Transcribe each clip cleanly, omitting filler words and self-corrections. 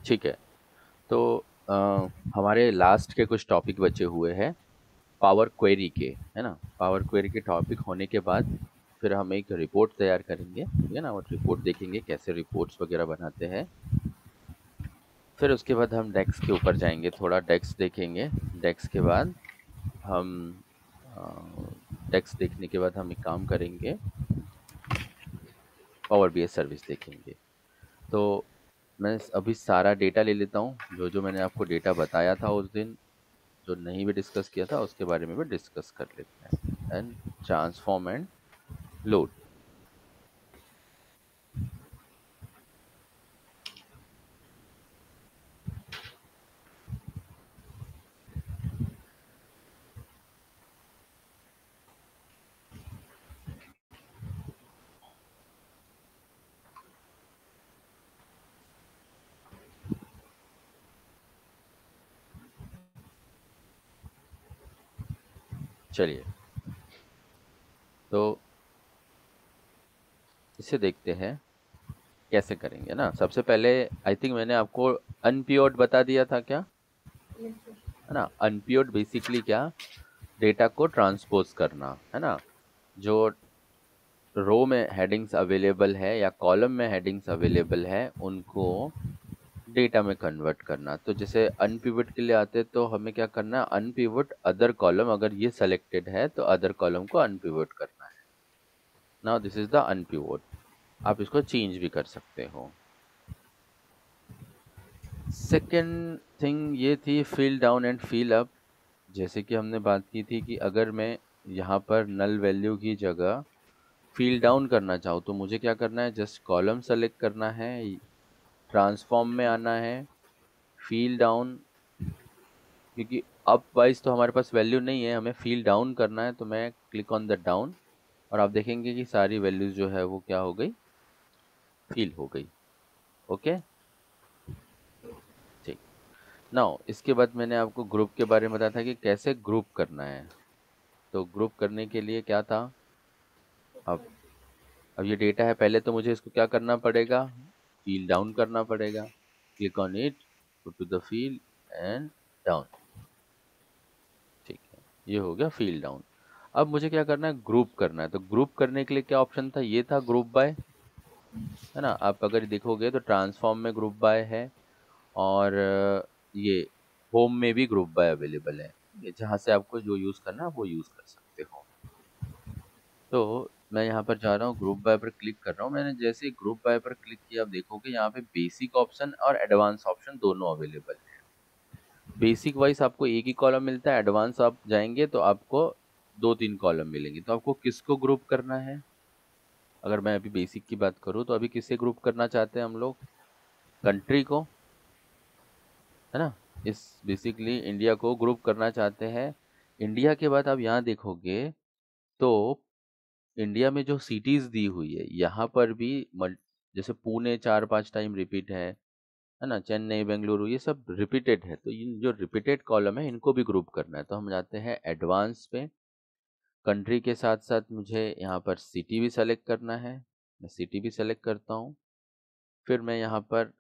ठीक है। तो अ, हमारे लास्ट के कुछ टॉपिक बचे हुए हैं पावर क्वेरी के, है ना। पावर क्वेरी के टॉपिक होने के बाद फिर हम एक रिपोर्ट तैयार करेंगे, ठीक है ना। और रिपोर्ट देखेंगे कैसे रिपोर्ट्स वगैरह बनाते हैं। फिर उसके बाद हम डेक्स के ऊपर जाएंगे, थोड़ा डेक्स देखेंगे। डेक्स के बाद हम डेक्स देखने के बाद हम एक काम करेंगे, पावर बीएस सर्विस देखेंगे। तो मैं अभी सारा डेटा ले लेता हूँ, जो जो मैंने आपको डेटा बताया था उस दिन, जो नहीं भी डिस्कस किया था उसके बारे में भी डिस्कस कर लेते हैं। And transform and load. चलिए, तो इसे देखते हैं कैसे करेंगे ना। सबसे पहले आई थिंक मैंने आपको अनप्योर्ड बता दिया था क्या, है ना। अनप्योर्ड बेसिकली क्या, डेटा को ट्रांसपोज करना, है ना। जो रो में हेडिंग्स अवेलेबल है या कॉलम में हेडिंग्स अवेलेबल है उनको डेटा में कन्वर्ट करना। तो जैसे अनपिवट के लिए आते तो हमें क्या करना है, अनपिवट अदर कॉलम, अगर ये सेलेक्टेड है तो अदर कॉलम को अनपिवट करना है। Now this is the unpivot. आप इसको चेंज भी कर सकते हो। सेकेंड थिंग ये थी fill down and fill up. जैसे कि हमने बात की थी कि अगर मैं यहाँ पर नल वैल्यू की जगह फील डाउन करना चाहूँ तो मुझे क्या करना है, जस्ट कॉलम सेलेक्ट करना है, ट्रांसफॉर्म में आना है, फील डाउन, क्योंकि अप वाइज तो हमारे पास वैल्यू नहीं है, हमें फील डाउन करना है। तो मैं क्लिक ऑन द डाउन और आप देखेंगे कि सारी वैल्यूज जो है वो क्या हो गई, फील हो गई। ओके, ठीक। नाउ इसके बाद मैंने आपको ग्रुप के बारे में बताया था कि कैसे ग्रुप करना है। तो ग्रुप करने के लिए क्या था, अब अब ये डेटा है, पहले तो मुझे इसको क्या करना पड़ेगा, फील डाउन करना पड़ेगा। Click on it, go to the fill and down. ठीक है, ये हो गया फील डाउन। अब मुझे क्या करना है, ग्रुप करना है। तो ग्रुप करने के लिए क्या ऑप्शन था, ये था ग्रुप बाय, है ना। आप अगर देखोगे तो ट्रांसफॉर्म में ग्रुप बाय है, और ये होम में भी ग्रुप बाय अवेलेबल है। ये जहाँ से आपको जो यूज़ करना है आप वो यूज़ कर सकते हो। तो मैं यहाँ पर जा रहा हूँ, ग्रुप बाय पर क्लिक कर रहा हूँ। मैंने जैसे ग्रुप बाय पर क्लिक किया, आप देखोगे यहाँ पे बेसिक ऑप्शन और एडवांस ऑप्शन दोनों अवेलेबल है। बेसिक वाइज आपको एक ही कॉलम मिलता है, एडवांस आप जाएंगे तो आपको दो तीन कॉलम मिलेंगे। तो आपको किसको ग्रुप करना है, अगर मैं अभी बेसिक की बात करूँ तो अभी किससे ग्रुप करना चाहते हैं हम लोग, कंट्री को, है ना। इस बेसिकली इंडिया को ग्रुप करना चाहते हैं। इंडिया के बाद आप यहाँ देखोगे तो इंडिया में जो सिटीज दी हुई है यहाँ पर भी जैसे पुणे 4-5 टाइम रिपीट है ना, चेन्नई, बेंगलुरु, ये सब रिपीटेड है। तो इन जो रिपीटेड कॉलम है इनको भी ग्रुप करना है। तो हम जाते हैं एडवांस पे, कंट्री के साथ साथ मुझे यहाँ पर सिटी भी सेलेक्ट करना है। मैं सिटी भी सेलेक्ट करता हूँ। फिर मैं यहाँ पर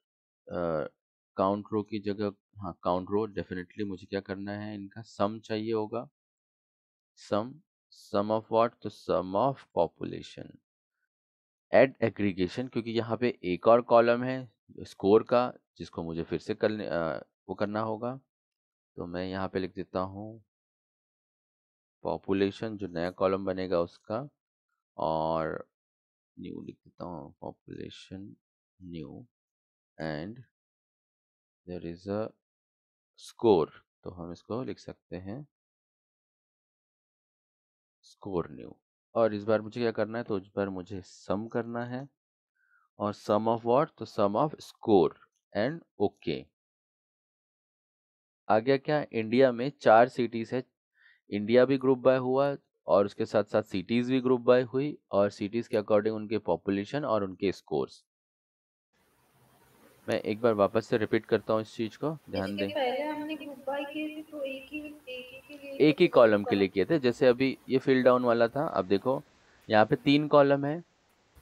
काउंट रो की जगह, हाँ काउंट रो डेफिनेटली मुझे क्या करना है, इनका सम चाहिए होगा। सम, सम ऑफ व्हाट, तो सम ऑफ पॉपुलेशन। ऐड एग्रीगेशन, क्योंकि यहाँ पे एक और कॉलम है स्कोर का जिसको मुझे फिर से वो करना होगा। तो मैं यहाँ पे लिख देता हूँ पॉपुलेशन, जो नया कॉलम बनेगा उसका, और न्यू लिख देता हूँ population new, and there is a score. तो हम इसको लिख सकते हैं स्कोर न्यू। और इस बार मुझे क्या करना है, तो इस बार मुझे सम करना है, और सम ऑफ व्हाट, तो सम ऑफ स्कोर, एंड ओके। आ गया क्या, इंडिया में 4 सिटीज है, इंडिया भी ग्रुप बाय हुआ और उसके साथ साथ सिटीज भी ग्रुप बाय हुई, और सिटीज के अकॉर्डिंग उनके पॉपुलेशन और उनके स्कोर्स। मैं एक बार वापस से रिपीट करता हूँ इस चीज को, ध्यान इसके दें। पहले हमने ग्रुप बाय किए थे तो एक ही के लिए एक किए ही थे, तो कॉलम के लिए कॉलम। किए थे, जैसे अभी ये फिल डाउन वाला था। अब देखो यहाँ पे 3 कॉलम है,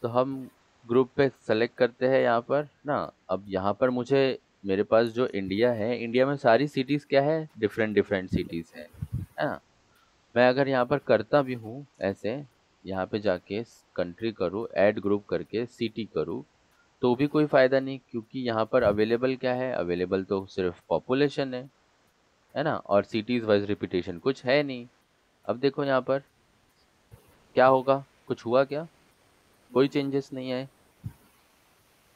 तो हम ग्रुप पे सेलेक्ट करते हैं यहाँ पर ना। अब यहाँ पर मुझे मेरे पास जो इंडिया है, इंडिया में सारी सिटीज़ क्या है, डिफरेंट डिफरेंट सिटीज़ है ना। मैं अगर यहाँ पर करता भी हूँ ऐसे, यहाँ पे जाके कंट्री करूँ, ऐड ग्रुप करके सिटी करूँ, तो भी कोई फ़ायदा नहीं, क्योंकि यहाँ पर अवेलेबल क्या है, अवेलेबल तो सिर्फ पॉपुलेशन है ना, और सिटीज़ वाइज रिपीटेशन कुछ है नहीं। अब देखो यहाँ पर क्या होगा, कुछ हुआ क्या, कोई चेंजेस नहीं आए।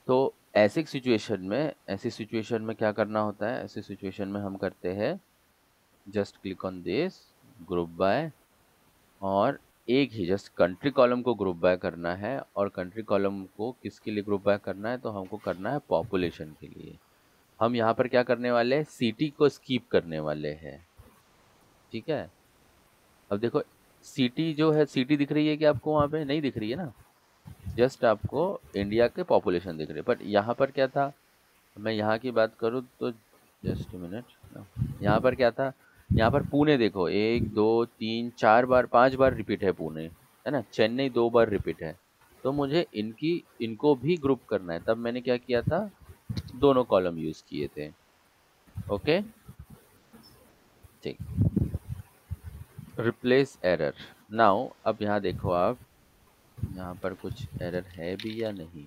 तो ऐसी सिचुएशन में क्या करना होता है, ऐसी सिचुएशन में हम करते हैं just click on this group by, और एक ही जस्ट कंट्री कॉलम को ग्रुप बाय करना है, और कंट्री कॉलम को किसके लिए ग्रुप बाय करना है, तो हमको करना है पॉपुलेशन के लिए। हम यहाँ पर क्या करने वाले हैं, सिटी को स्कीप करने वाले हैं, ठीक है। अब देखो सिटी जो है, सिटी दिख रही है कि आपको, वहाँ पे नहीं दिख रही है ना, जस्ट आपको इंडिया के पॉपुलेशन दिख रही है। बट यहाँ पर क्या था, मैं यहाँ की बात करूँ तो जस्ट मिनट, यहाँ पर क्या था, यहाँ पर पुणे देखो, 1 2 3 4 बार 5 बार रिपीट है पुणे, है ना, चेन्नई 2 बार रिपीट है। तो मुझे इनको भी ग्रुप करना है, तब मैंने क्या किया था, दोनों कॉलम यूज किए थे। ओके, ठीक। Replace error. नाउ अब यहाँ देखो आप, यहाँ पर कुछ एरर है भी या नहीं।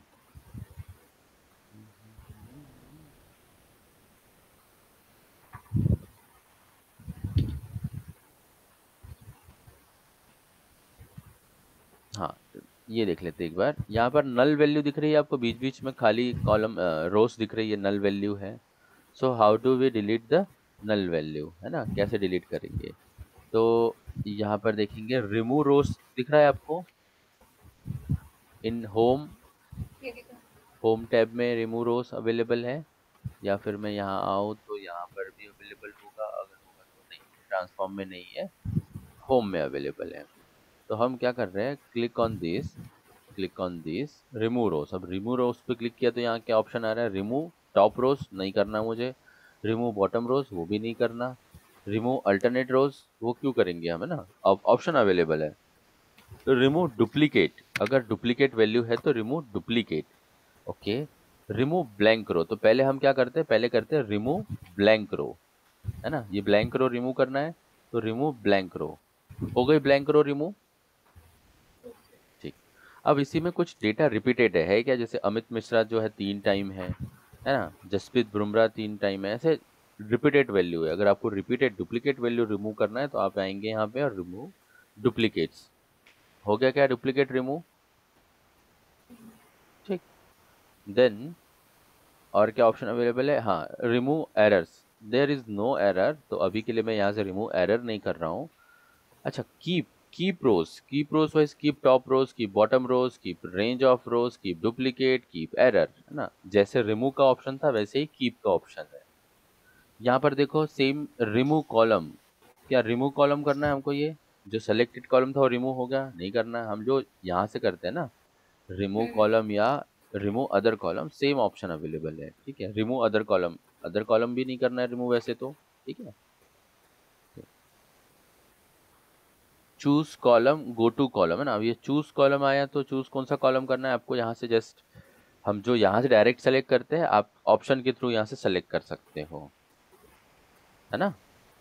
हाँ, ये देख लेते एक बार। यहाँ पर नल वैल्यू दिख रही है आपको, बीच बीच में खाली कॉलम रोस दिख रही है, नल वैल्यू है। So how do we delete the null value, है ना, कैसे डिलीट करेंगे। तो यहाँ पर देखेंगे, रिमूव रोस दिख रहा है आपको इन होम, ये देखो। होम टैब में रिमूव रोस अवेलेबल है, या फिर मैं यहाँ आऊँ तो यहाँ पर भी अवेलेबल होगा, अगर होगा तो नहीं, ट्रांसफॉर्म में नहीं है, होम में अवेलेबल है। तो हम क्या कर रहे हैं, क्लिक ऑन दिस रिमूव रोस। अब रिमूव रोस पे क्लिक किया तो यहाँ क्या ऑप्शन आ रहा है, रिमूव टॉप रोज, नहीं करना मुझे। रिमूव बॉटम रोज, वो भी नहीं करना। रिमूव अल्टरनेट रोज, वो क्यों करेंगे हम, है ना, अब ऑप्शन अवेलेबल है। तो रिमूव डुप्लीकेट, अगर डुप्लीकेट वैल्यू है तो remove duplicate. Okay, remove blank row, तो पहले हम क्या करते हैं, पहले करते हैं रिमूव ब्लैंक रो, है ना, ये ब्लैंक रो रिमूव करना है, तो रिमूव ब्लैंक रो। हो गई ब्लैंक रो रिमूव, ठीक। अब इसी में कुछ डेटा रिपीटेड है क्या, जैसे अमित मिश्रा जो है 3 टाइम है ना, जसप्रीत बुमराह 3 टाइम है, ऐसे रिपीटेड वैल्यू है। अगर आपको रिपीटेड डुप्लीकेट वैल्यू रिमूव करना है तो आप आएंगे यहाँ पे और रिमूव डुप्लीकेट्स। हो गया क्या डुप्लीकेट रिमूव, ठीक। देन और क्या ऑप्शन अवेलेबल है, हाँ, remove errors, there is no error, तो अभी के लिए मैं यहाँ से रिमूव एरर नहीं कर रहा हूँ। अच्छा, keep rows wise, keep top rows, keep bottom rows, keep range of rows, keep duplicate, keep error, है ना, जैसे रिमूव का ऑप्शन था वैसे ही कीप का ऑप्शन है। यहाँ पर देखो सेम रिमूव कॉलम, क्या रिमूव कॉलम करना है हमको, ये जो सेलेक्टेड कॉलम था वो रिमूव हो गया, नहीं करना है। हम जो यहाँ से करते हैं ना, रिमूव कॉलम या remove other column, same option available है, ठीक है। रिमूव अदर कॉलम भी नहीं करना है रिमूव वैसे तो, ठीक है। Choose column, go to column, है ना, अब ये चूज कॉलम आया तो चूज कौन सा कॉलम करना है आपको, यहाँ से जस्ट हम जो यहाँ से डायरेक्ट सेलेक्ट करते हैं, आप ऑप्शन के थ्रू यहाँ से सेलेक्ट कर सकते हो, है ना।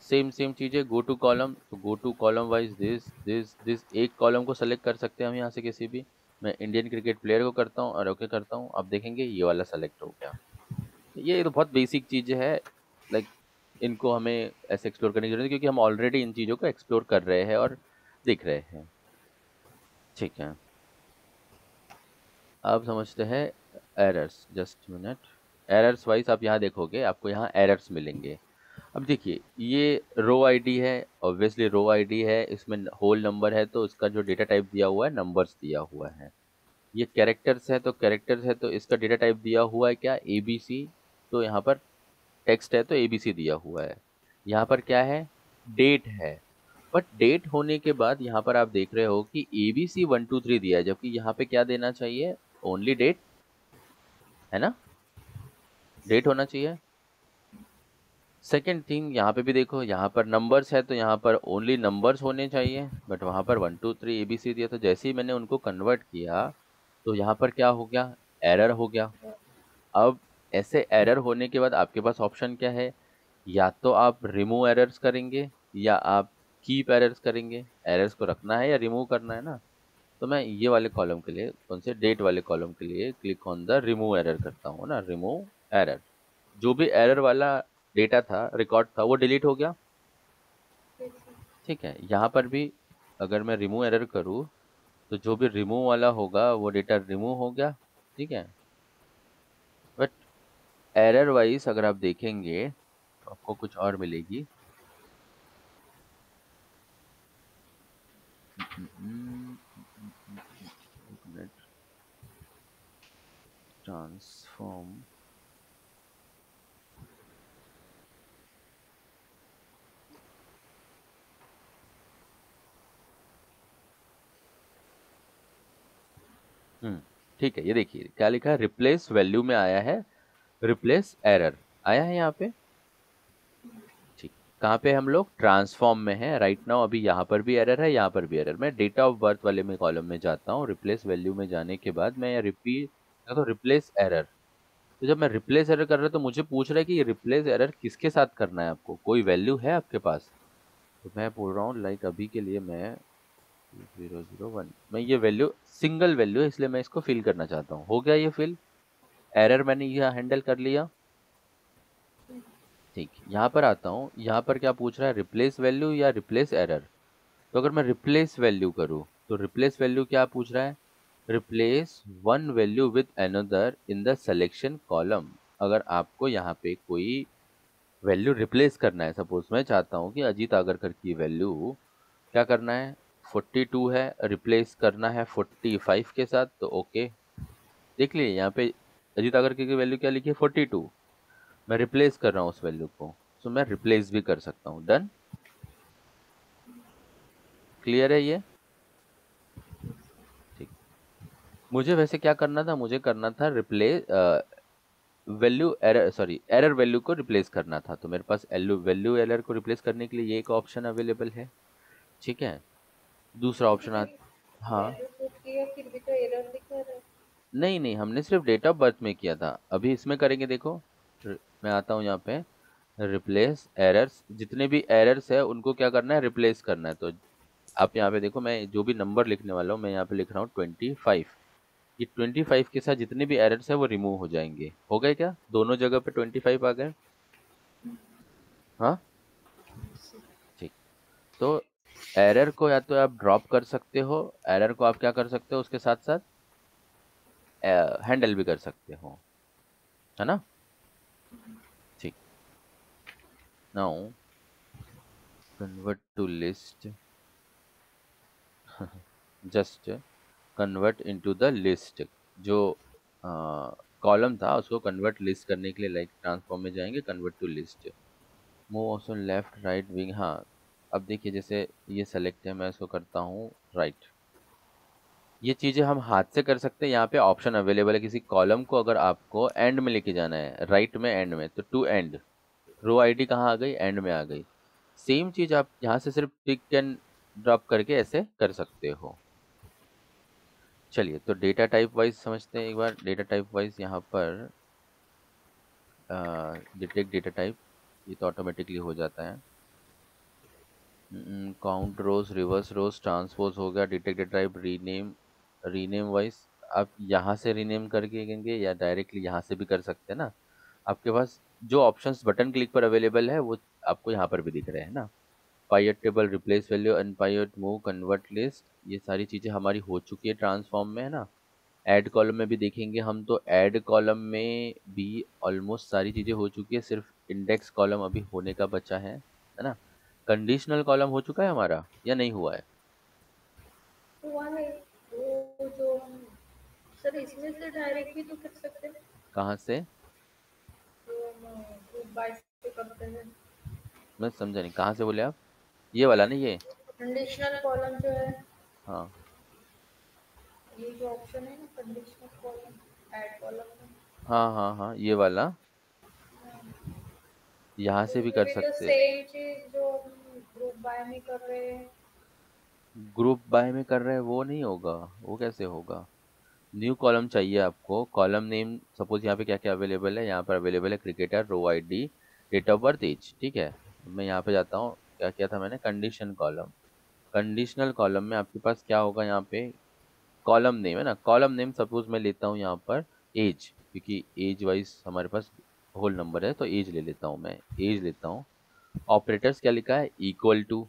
सेम सेम चीज़ है, गो टू कॉलम, तो go to column wise this एक कॉलम को सेलेक्ट कर सकते हैं हम यहाँ से किसी भी। मैं इंडियन क्रिकेट प्लेयर को करता हूँ और ओके करता हूँ, अब देखेंगे ये वाला सेलेक्ट हो गया। ये तो बहुत बेसिक चीज़ें है, लाइक इनको हमें ऐसे एक्सप्लोर करने की जरूरत है, क्योंकि हम ऑलरेडी इन चीज़ों को एक्सप्लोर कर रहे हैं और देख रहे हैं, ठीक है। अब समझते हैं errors, just minute. Errors wise आप यहाँ देखोगे, आपको यहाँ एरर्स मिलेंगे। अब देखिए ये रो आईडी है, ऑब्वियसली रो आईडी है, इसमें होल नंबर है तो इसका जो डेटा टाइप दिया हुआ है नंबर्स दिया हुआ है। ये कैरेक्टर्स है तो कैरेक्टर्स है तो इसका डेटा टाइप दिया हुआ है क्या, एबीसी, तो यहाँ पर टेक्स्ट है तो एबीसी दिया हुआ है। यहाँ पर क्या है, डेट है, बट डेट होने के बाद यहाँ पर आप देख रहे हो कि ABC 1 2 3 दिया है, जबकि यहाँ पे क्या देना चाहिए, ओनली डेट, है ना, डेट होना चाहिए। सेकेंड थिंग, यहाँ पे भी देखो, यहाँ पर नंबर्स है तो यहाँ पर ओनली नंबर्स होने चाहिए, बट वहाँ पर 1 2 3 ABC दिया, तो जैसे ही मैंने उनको कन्वर्ट किया तो यहाँ पर क्या हो गया, एरर हो गया। अब ऐसे एरर होने के बाद आपके पास ऑप्शन क्या है, या तो आप रिमूव एरर्स करेंगे या आप कीप एरर्स करेंगे। एरर्स को रखना है या रिमूव करना है ना। तो मैं ये वाले कॉलम के लिए, कौन से, डेट वाले कॉलम के लिए click on the remove error करता हूँ ना, रिमूव एरर। जो भी एरर वाला डेटा था, रिकॉर्ड था, वो डिलीट हो गया। ठीक है। ठीक है, यहाँ पर भी अगर मैं रिमूव एरर करूँ तो जो भी रिमूव वाला होगा वो डेटा रिमूव हो गया। ठीक है, बट एरर वाइज अगर आप देखेंगे तो आपको कुछ और मिलेगी। ट्रांसफॉर्म, ठीक है, ये देखिए क्या लिखा है, रिप्लेस वैल्यू में आया है, रिप्लेस एरर आया है यहाँ पे। ठीक, कहाँ पे हम लोग, ट्रांसफॉर्म में है राइट नाउ। अभी यहाँ पर भी एरर है, यहाँ पर भी एरर। मैं डेटा ऑफ बर्थ वाले में कॉलम में जाता हूँ, रिप्लेस वैल्यू में जाने के बाद मैं रिपीट तो रिप्लेस एरर। तो जब मैं रिप्लेस एरर कर रहा हूँ तो मुझे पूछ रहा है कि ये रिप्लेस एरर किसके साथ करना है, आपको कोई वैल्यू है आपके पास। तो मैं बोल रहा हूँ लाइक अभी के लिए मैं 001, मैं ये वैल्यू सिंगल वैल्यू है इसलिए मैं इसको फिल करना चाहता हूँ। हो गया ये फिल, एरर मैंने यह हैंडल कर लिया। ठीक, यहाँ पर आता हूँ, यहाँ पर क्या पूछ रहा है, रिप्लेस वैल्यू या रिप्लेस एरर। तो अगर मैं रिप्लेस वैल्यू करूँ तो रिप्लेस वैल्यू क्या पूछ रहा है, replace one value with another in the selection column. अगर आपको यहाँ पे कोई वैल्यू रिप्लेस करना है, सपोज मैं चाहता हूँ कि अजीत आगरकर की वैल्यू क्या करना है, 42 है, रिप्लेस करना है 45 के साथ, तो ओके। देख लिए यहाँ पे अजीत आगरकर की वैल्यू क्या लिखी है, 42। मैं रिप्लेस कर रहा हूँ उस वैल्यू को, तो मैं रिप्लेस भी कर सकता हूँ। डन, क्लियर है ये। ठीक, मुझे वैसे क्या करना था, मुझे करना था replace value error, sorry error value को रिप्लेस करना था। तो मेरे पास वैल्यू एरर को रिप्लेस करने के लिए ये एक ऑप्शन अवेलेबल है। ठीक है, दूसरा ऑप्शन आ, हाँ, वैल्यू पुट किया फिर भी तो एरर दिखा रहा है। नहीं नहीं, हमने सिर्फ डेट ऑफ बर्थ में किया था, अभी इसमें करेंगे। देखो, मैं आता हूँ यहाँ पे, रिप्लेस एरर्स, जितने भी एरर्स है उनको क्या करना है, रिप्लेस करना है। तो आप यहाँ पे देखो, मैं जो भी नंबर लिखने वाला हूँ, मैं यहाँ पे लिख रहा हूँ 25। ये 25 के साथ जितने भी एरर्स है वो रिमूव हो जाएंगे। हो गए क्या, दोनों जगह पे 25 आ गए। हाँ, ठीक। तो एरर को या तो आप ड्रॉप कर सकते हो, एरर को आप क्या कर सकते हो, उसके साथ साथ हैंडल भी कर सकते हो, है ना। ठीक, now convert to list, just convert into the list. जो कॉलम था उसको कन्वर्ट लिस्ट करने के लिए लाइक ट्रांसफॉर्म में जाएंगे, convert to list, move option left right wing. हाँ, अब देखिए जैसे ये सेलेक्ट है, मैं इसको करता हूँ राइट। ये चीज़ें हम हाथ से कर सकते हैं। यहाँ पे ऑप्शन अवेलेबल है, किसी कॉलम को अगर आपको एंड में लेके जाना है, राइट में एंड में, तो टू एंड, रो आईडी कहाँ आ गई, एंड में आ गई। सेम चीज़ आप यहाँ से सिर्फ टिक एंड ड्रॉप करके ऐसे कर सकते हो। चलिए, तो डेटा टाइप वाइज समझते हैं एक बार। डेटा टाइप वाइज यहाँ पर डिटेक्ट डेटा टाइप, ये तो ऑटोमेटिकली हो जाता है। काउंट रोज, रिवर्स रोज, ट्रांसपोज हो गया। Detect data type, rename, rename wise आप यहाँ से रीनेम करके देंगे या डायरेक्टली यहाँ से भी कर सकते हैं ना। आपके पास जो ऑप्शंस बटन क्लिक पर अवेलेबल है वो आपको यहाँ पर भी दिख रहे हैं ना। Pivot table, replace value, unpivot, move, convert list, ये सारी चीज़ें हमारी हो चुकी है ट्रांसफॉर्म में, है ना। ऐड कॉलम में भी देखेंगे हम, तो ऐड कॉलम में भी ऑलमोस्ट सारी चीज़ें हो चुकी है, सिर्फ इंडेक्स कॉलम अभी होने का बचा है ना। कंडीशनल कॉलम हो चुका है हमारा या नहीं हुआ है। हुआ है वो जो हम सर इसमें से डायरेक्ट भी तो कर सकते हैं, कहाँ से, जो हम ग्रुप बाय से करते हैं। मैं समझा नहीं, कहाँ से बोले आप, ये वाला ना ये। कंडीशनल कॉलम जो है, हाँ ये जो ऑप्शन है ना कंडीशनल कॉलम ऐड कॉलम में, हाँ हाँ हाँ, ये वाला यहाँ तो से भी उसमें कर भी तो सकते। सेम चीज जो हम ग्रुप बाय में कर रहे हैं। ग्रुप बाय में कर रहे हैं वो नहीं होगा, वो कैसे होगा। न्यू कॉलम चाहिए आपको। कॉलम नेम सपोज यहाँ पे क्या क्या अवेलेबल है, यहाँ पर अवेलेबल है cricketer, row ID, date of birth, age. ठीक है, मैं यहाँ पे जाता हूँ, क्या किया था मैंने, कंडीशन कॉलम। कंडीशनल कॉलम में आपके पास क्या होगा, यहाँ पे कॉलम नेम है ना, कॉलम नेम सपोज मैं लेता हूँ यहाँ पर एज, क्योंकि एज वाइज हमारे पास होल नंबर है, तो एज ले लेता हूँ, मैं एज लेता हूँ। ऑपरेटर्स क्या लिखा है, इक्वल टू।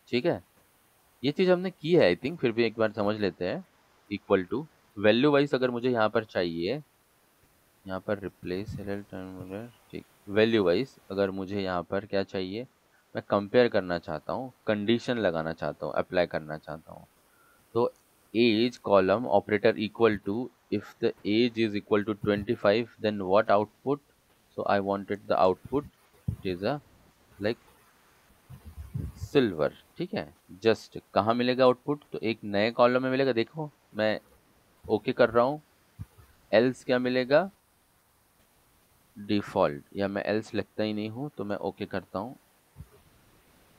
ठीक है, ये चीज़ हमने की है आई थिंक, फिर भी एक बार समझ लेते हैं। इक्वल टू, वैल्यू वाइज अगर मुझे यहाँ पर चाहिए, यहाँ पर रिप्लेस ठीक, वैल्यू वाइज अगर मुझे यहाँ पर क्या चाहिए, मैं कंपेयर करना चाहता हूँ, कंडीशन लगाना चाहता हूँ, अप्लाई करना चाहता हूँ, तो age column operator equal to, if the age is equal to 25 then what output, so I wanted the output it is a like silver. ठीक है, जस्ट कहाँ मिलेगा आउटपुट, तो एक नए कॉलम में मिलेगा, देखो मैं ओके कर रहा हूँ। एल्स क्या मिलेगा, डिफॉल्ट, या मैं एल्स लिखता ही नहीं हूँ, तो मैं ओके करता हूँ।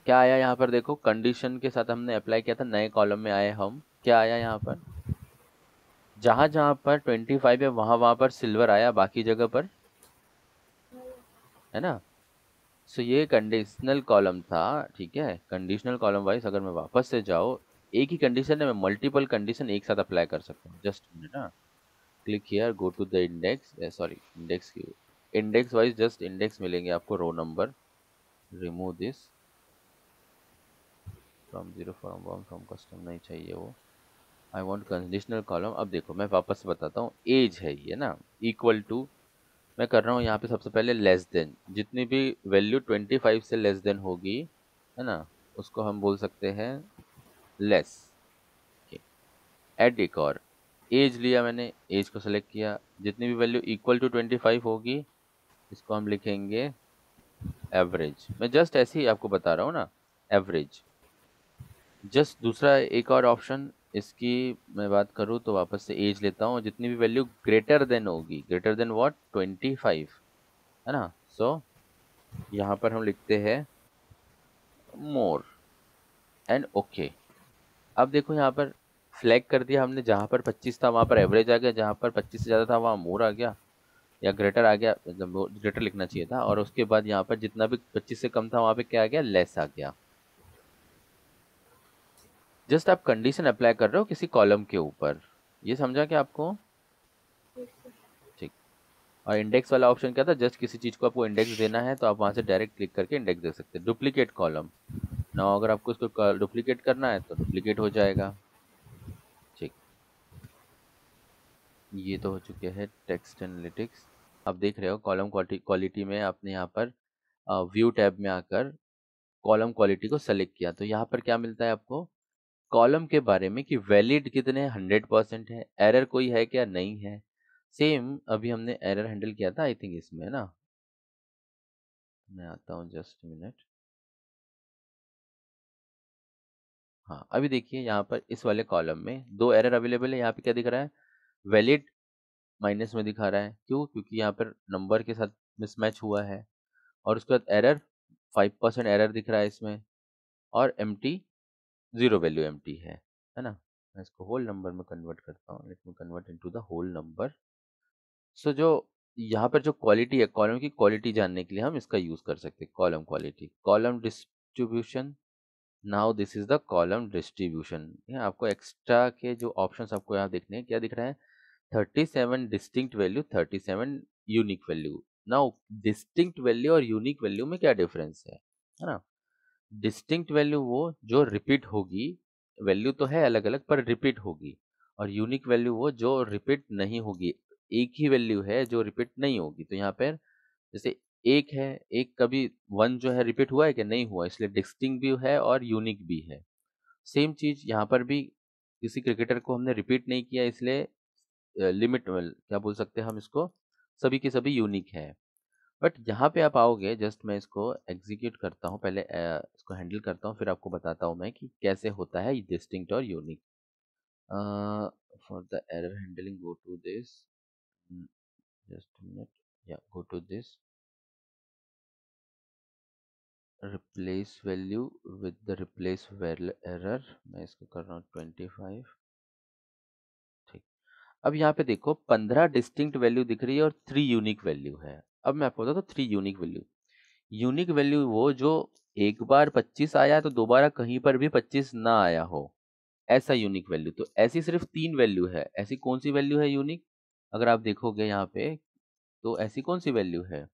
क्या आया यहाँ पर, देखो कंडीशन के साथ हमने अप्लाई किया था, नए कॉलम में आए हम, क्या आया यहाँ पर, जहां जहां पर 25 है वहां वहां पर सिल्वर आया, बाकी जगह पर, है ना। सो ये कंडीशनल कॉलम था। ठीक है, कंडीशनल कॉलम वाइज अगर मैं वापस से जाओ, एक ही कंडीशन है, मैं मल्टीपल कंडीशन एक साथ अप्लाई कर सकता हूँ। जस्ट मिनट ना, click here, go to the index, sorry index की, इंडेक्स वाइज जस्ट इंडेक्स मिलेंगे आपको, row number, remove this from zero, from one, from custom, नहीं चाहिए वो, आई वांट कंडीशनल कॉलम। अब देखो मैं वापस से बताता हूँ, एज है ये ना, इक्वल टू, मैं कर रहा हूँ यहाँ पे सबसे पहले लेस देन, जितनी भी वैल्यू 25 से लेस देन होगी, है ना, उसको हम बोल सकते हैं लेस। ऐड एक और एज लिया मैंने, एज को सेलेक्ट किया, जितनी भी वैल्यू इक्वल टू 25 होगी, इसको हम लिखेंगे एवरेज। मैं जस्ट ऐसे ही आपको बता रहा हूँ ना, एवरेज। जस्ट दूसरा एक और ऑप्शन, इसकी मैं बात करूँ तो वापस से एज लेता हूँ, जितनी भी वैल्यू ग्रेटर देन होगी, ग्रेटर देन व्हाट, 25, है ना। सो यहाँ पर हम लिखते हैं मोर एंड ओके। अब देखो यहाँ पर फ्लैग कर दिया हमने, जहाँ पर 25 था वहाँ पर एवरेज आ गया, जहाँ पर 25 से ज़्यादा था वहाँ मोर आ गया, या ग्रेटर आ गया, मतलब ग्रेटर लिखना चाहिए था, और उसके बाद यहाँ पर जितना भी 25 से कम था वहाँ पे क्या आ गया, लेस आ गया। जस्ट आप कंडीशन अप्लाई कर रहे हो किसी कॉलम के ऊपर, ये समझा क्या आपको। ठीक, और इंडेक्स वाला ऑप्शन क्या था, जस्ट किसी चीज़ को आपको इंडेक्स देना है तो आप वहाँ से डायरेक्ट क्लिक करके इंडेक्स दे सकते हैं। डुप्लीकेट कॉलम ना, अगर आपको इसको डुप्लीकेट करना है तो डुप्लीकेट हो जाएगा। ठीक, ये तो हो चुके हैं टेक्स्ट एनालिटिक्स। आप देख रहे हो कॉलम क्वालिटी में आपने यहाँ पर व्यू टैब में आकर कॉलम क्वालिटी को सेलेक्ट किया, तो यहाँ पर क्या मिलता है आपको, कॉलम के बारे में कि वैलिड कितने 100% है, एरर कोई है क्या, नहीं है। सेम अभी हमने एरर हैंडल किया था आई थिंक इसमें ना, मैं आता हूँ जस्ट मिनट। हाँ अभी देखिए यहाँ पर इस वाले कॉलम में दो एरर अवेलेबल है। यहाँ पे क्या दिख रहा है, वैलिड माइनस में दिखा रहा है, क्यों, क्योंकि यहाँ पर नंबर के साथ मिसमैच हुआ है। और उसके बाद एरर 5% एरर दिख रहा है इसमें, और empty, zero value empty है ना। मैं इसको होल नंबर में कन्वर्ट करता हूँ, let me convert into the whole number. So जो यहाँ पर जो क्वालिटी है, कॉलम की क्वालिटी जानने के लिए हम इसका यूज कर सकते हैं, column quality, column distribution. Now this is the column distribution. आपको एक्स्ट्रा के जो ऑप्शंस आपको यहाँ देखने हैं, क्या दिख रहा है, 37 distinct value, 37 unique value. Now distinct value और यूनिक वैल्यू में क्या डिफरेंस है ना। डिस्टिंक्ट वैल्यू वो जो रिपीट होगी, वैल्यू तो है अलग अलग पर रिपीट होगी, और यूनिक वैल्यू वो जो रिपीट नहीं होगी, एक ही वैल्यू है जो रिपीट नहीं होगी। तो यहाँ पर जैसे एक है, एक कभी वन जो है रिपीट हुआ है कि नहीं हुआ, इसलिए डिस्टिंक्ट भी है और यूनिक भी है। सेम चीज यहाँ पर भी, किसी क्रिकेटर को हमने रिपीट नहीं किया, इसलिए लिमिट क्या बोल सकते हैं हम इसको, सभी के सभी यूनिक है। बट यहाँ पे आप आओगे, जस्ट मैं इसको एग्जीक्यूट करता हूँ पहले, इसको हैंडल करता हूँ, फिर आपको बताता हूँ मैं कि कैसे होता है डिस्टिंक्ट और unique. For the error handling go to this, just minute, या go to this, replace value with the replace error, मैं इसको कर रहा हूँ 25। ठीक, अब यहाँ पे देखो 15 डिस्टिंक्ट वैल्यू दिख रही है और 3 यूनिक वैल्यू है। अब मैं आपको बताता हूँ 3 यूनिक वैल्यू। यूनिक वैल्यू वो जो एक बार 25 आया तो दोबारा कहीं पर भी 25 ना आया हो, ऐसा यूनिक वैल्यू। तो ऐसी सिर्फ 3 वैल्यू है। ऐसी कौन सी वैल्यू है यूनिक? अगर आप देखोगे यहाँ पे तो ऐसी कौन सी वैल्यू है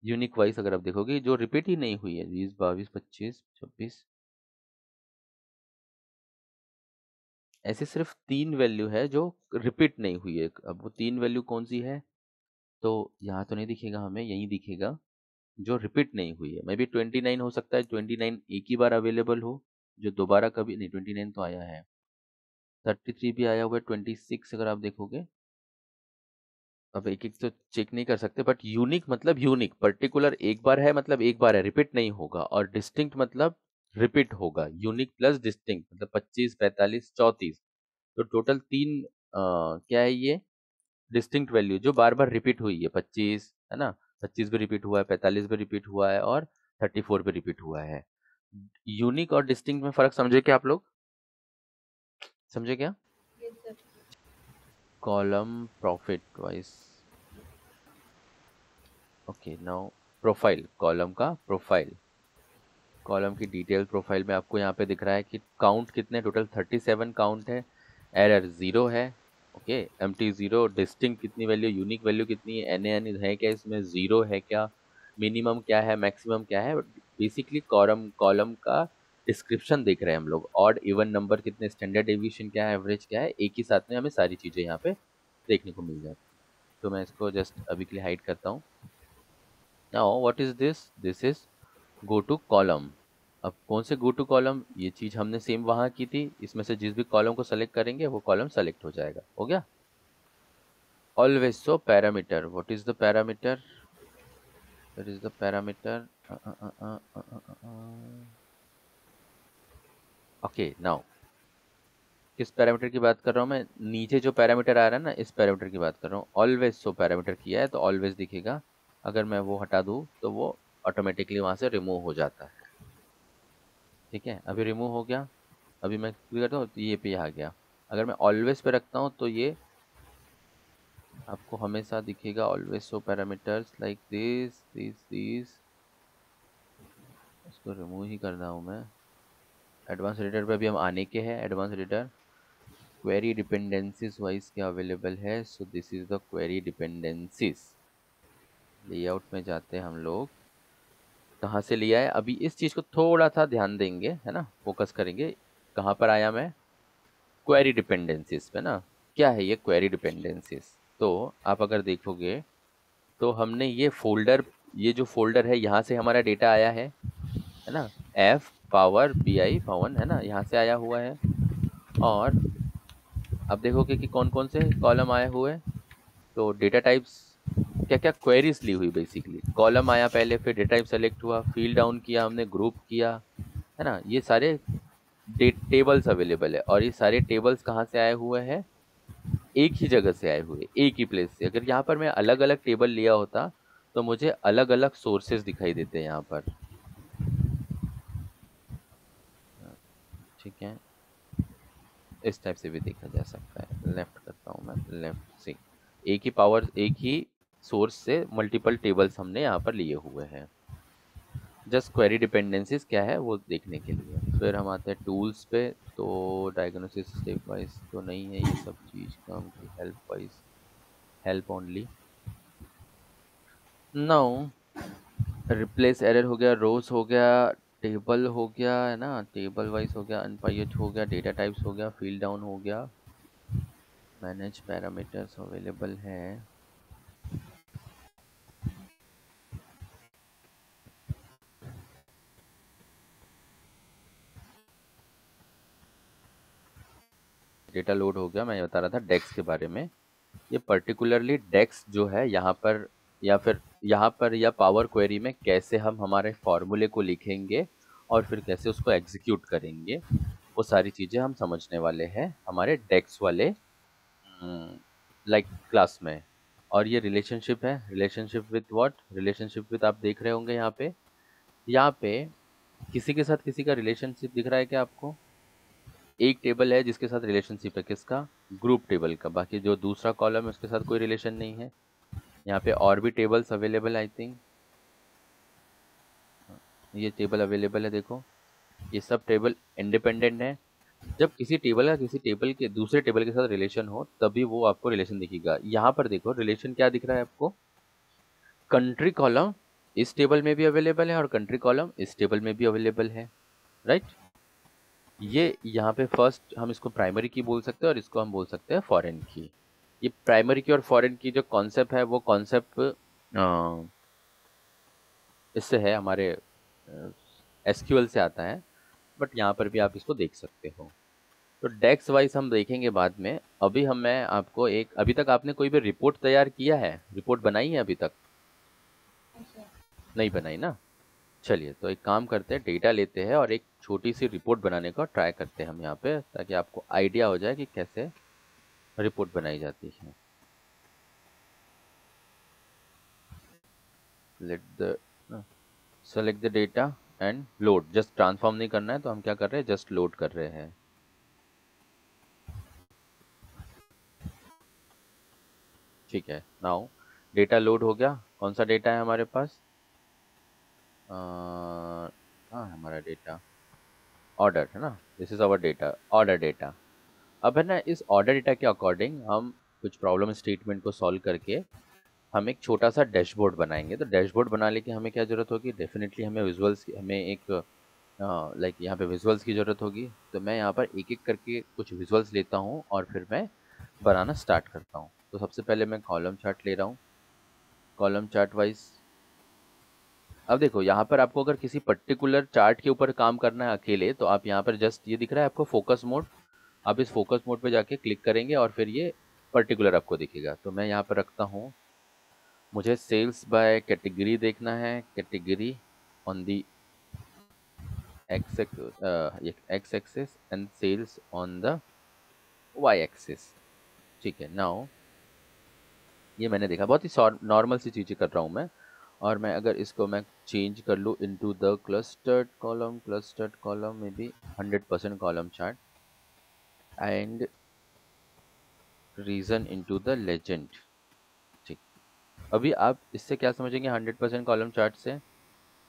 यूनिक वाइज, अगर आप देखोगे जो रिपीट ही नहीं हुई है, 20 22 25 26, ऐसी सिर्फ 3 वैल्यू है जो रिपीट नहीं हुई है। अब वो 3 वैल्यू कौन सी है? तो यहाँ तो नहीं दिखेगा हमें, यहीं दिखेगा जो रिपीट नहीं हुई है। मे बी 29 हो सकता है, 29 एक ही बार अवेलेबल हो, जो दोबारा कभी नहीं। 29 तो आया है, 33 भी आया हुआ है, 26 अगर आप देखोगे। अब एक एक तो चेक नहीं कर सकते, बट यूनिक मतलब यूनिक, पर्टिकुलर एक बार है मतलब एक बार है, रिपीट नहीं होगा। और डिस्टिंक्ट मतलब रिपीट होगा। यूनिक प्लस डिस्टिंक्ट मतलब 25 45 34, तो टोटल 3 क्या है ये डिस्टिंक्ट वैल्यू जो बार बार रिपीट हुई है। 25 है ना, 25 भी रिपीट हुआ है, 45 भी रिपीट हुआ है और 34 भी रिपीट हुआ है। यूनिक और डिस्टिंक्ट में फर्क समझे क्या आप लोग? समझे क्या? Yes sir. Column profit wise. Okay now profile, column का प्रोफाइल, कॉलम की डिटेल प्रोफाइल में आपको यहाँ पे दिख रहा है कि काउंट कितने, टोटल 37 काउंट है, एरर 0 है। ओके, एम्प्टी 0, डिस्टिंक्ट कितनी वैल्यू, यूनिक वैल्यू कितनी है, एन एन है क्या इसमें, 0 है क्या, मिनिमम क्या है, मैक्सिमम क्या है। बेसिकली कॉलम कॉलम का डिस्क्रिप्शन देख रहे हैं हम लोग। ऑड इवन नंबर कितने, स्टैंडर्ड डेविएशन क्या है, एवरेज क्या है, एक ही साथ में हमें सारी चीज़ें यहाँ पे देखने को मिल जाती। तो मैं इसको जस्ट अभी के लिए हाइड करता हूँ। Now what is this? This is go to column. अब कौन से गो टू कॉलम, ये चीज हमने सेम वहां की थी। इसमें से जिस भी कॉलम को सेलेक्ट करेंगे वो कॉलम सेलेक्ट हो जाएगा। हो गया? Always so parameter, what is the parameter? That is the parameter. Okay now किस पैरामीटर की बात कर रहा हूँ मैं? नीचे जो पैरामीटर आ रहा है ना, इस पैरामीटर की बात कर रहा हूँ। ऑलवेज सो पैरामीटर किया है तो ऑलवेज दिखेगा। अगर मैं वो हटा दूँ तो वो ऑटोमेटिकली वहां से रिमूव हो जाता है। ठीक है, अभी रिमूव हो गया। अभी मैं क्लिक करता हूँ तो ये पे आ गया। अगर मैं ऑलवेज पे रखता हूँ तो ये आपको हमेशा दिखेगा। Always show parameters like this this this. इसको रिमूव ही करना हूँ मैं। एडवांस एडिटर पे अभी हम आने के हैं। Advance editor query dependencies wise क्या अवेलेबल है। सो this is the query dependencies. Layout में जाते हैं हम लोग। कहाँ से लिया है, अभी इस चीज़ को थोड़ा सा ध्यान देंगे, है ना, फोकस करेंगे। कहाँ पर आया मैं? क्वेरी डिपेंडेंसीज पे ना। क्या है ये क्वेरी डिपेंडेंसीज? तो आप अगर देखोगे तो हमने ये फोल्डर, ये जो फोल्डर है यहाँ से हमारा डेटा आया है ना, एफ पावर बी आई पवन, है ना, यहाँ से आया हुआ है। और अब देखोगे कि कौन कौन से कॉलम आए हुए। तो डेटा टाइप्स क्या क्या क्वेरीज ली हुई, बेसिकली कॉलम आया पहले, फिर डेटा टाइप सेलेक्ट हुआ, फील्ड डाउन किया हमने, ग्रुप किया, है ना। ये सारे टेबल्स अवेलेबल है। और ये सारे टेबल्स कहाँ से आए हुए हैं? एक ही जगह से आए हुए, एक ही प्लेस से। अगर यहाँ पर मैं अलग अलग टेबल लिया होता तो मुझे अलग अलग सोर्सेज दिखाई देते हैं यहाँ पर। ठीक है, इस टाइप से भी देखा जा सकता है। लेफ्ट करता हूँ मैं, लेफ्ट से एक ही पावर, एक ही सोर्स से मल्टीपल टेबल्स हमने यहाँ पर लिए हुए हैं। जस्ट क्वेरी डिपेंडेंसीज क्या है वो देखने के लिए। फिर हम आते हैं टूल्स पे। तो डायग्नोसिस स्टेप वाइज तो नहीं है ये सब चीज़, काम की help wise, help only. Now replace error हो गया, रोज हो गया, टेबल हो गया, है ना, टेबल वाइज हो गया, अनपाइट हो गया, डेटा टाइप्स हो गया, फील्ड डाउन हो गया, मैनेज पैरामीटर्स अवेलेबल है। डेटा लोड हो गया। मैं बता रहा था डेक्स के बारे में। ये पर्टिकुलरली डेक्स जो है यहाँ पर, या फिर यहाँ पर या पावर क्वेरी में कैसे हम हमारे फॉर्मूले को लिखेंगे और फिर कैसे उसको एग्जीक्यूट करेंगे, वो सारी चीज़ें हम समझने वाले हैं हमारे डेक्स वाले लाइक क्लास में। और ये रिलेशनशिप है, relationship with what, relationship with, आप देख रहे होंगे यहाँ पे किसी के साथ किसी का रिलेशनशिप दिख रहा है क्या आपको? एक टेबल है जिसके साथ रिलेशनशिप है, किसका? ग्रुप टेबल का, बाकी जो दूसरा कॉलम है उसके साथ कोई रिलेशन नहीं है। यहाँ पे और भी टेबल्स अवेलेबल आई थिंक, ये टेबल अवेलेबल है, देखो ये सब टेबल इंडिपेंडेंट है। जब किसी टेबल का किसी टेबल के दूसरे टेबल के साथ रिलेशन हो तभी वो आपको रिलेशन दिखेगा। यहाँ पर देखो रिलेशन क्या दिख रहा है आपको, कंट्री कॉलम इस टेबल में भी अवेलेबल है और कंट्री कॉलम इस टेबल में भी अवेलेबल है, राइट। ये यहाँ पे फर्स्ट हम इसको प्राइमरी की बोल सकते हैं और इसको हम बोल सकते हैं फॉरेन की। ये प्राइमरी की और फॉरेन की जो कॉन्सेप्ट है वो कॉन्सेप्ट इससे है, हमारे एसक्यूएल से आता है, बट यहाँ पर भी आप इसको देख सकते हो। तो डेक्स वाइज हम देखेंगे बाद में। अभी मैं आपको एक, अभी तक आपने कोई भी रिपोर्ट तैयार किया है, रिपोर्ट बनाई है अभी तक? नहीं बनाई ना। चलिए तो एक काम करते हैं, डेटा लेते हैं और एक छोटी सी रिपोर्ट बनाने का ट्राई करते हैं हम यहाँ पे, ताकि आपको आइडिया हो जाए कि कैसे रिपोर्ट बनाई जाती है। Let the select the data and load, just transform नहीं करना है तो हम क्या कर रहे हैं, जस्ट लोड कर रहे हैं। ठीक है, नाउ डेटा लोड हो गया। कौन सा डेटा है हमारे पास? हाँ हमारा डेटा ऑर्डर है ना, this is our data, order data. अब है ना, इस ऑर्डर डेटा के अकॉर्डिंग हम कुछ प्रॉब्लम स्टेटमेंट को सॉल्व करके हम एक छोटा सा डैशबोर्ड बनाएंगे। तो डैशबोर्ड बनाने की हमें क्या ज़रूरत होगी, डेफिनेटली हमें विजुअल्स की, हमें एक लाइक यहाँ पे विजुअल्स की ज़रूरत होगी। तो मैं यहाँ पर एक एक करके कुछ विजुअल्स लेता हूँ और फिर मैं बनाना स्टार्ट करता हूँ। तो सबसे पहले मैं कॉलम चार्ट ले रहा हूँ, कॉलम चार्ट वाइज। अब देखो यहाँ पर आपको अगर किसी पर्टिकुलर चार्ट के ऊपर काम करना है अकेले, तो आप यहाँ पर जस्ट ये दिख रहा है आपको फोकस मोड, आप इस फोकस मोड पे जाके क्लिक करेंगे और फिर ये पर्टिकुलर आपको दिखेगा। तो मैं यहाँ पर रखता हूँ, मुझे सेल्स बाय कैटेगरी देखना है, category on the X axis and sales on the Y axis. ठीक है, नाउ ये मैंने देखा, बहुत ही नॉर्मल सी चीज़ें कर रहा हूँ मैं। और मैं अगर इसको मैं चेंज कर लूँ इनटू द क्लस्टर्ड कॉलम में भी 100% column chart and region into the legend. ठीक, अभी आप इससे क्या समझेंगे 100% कॉलम चार्ट से?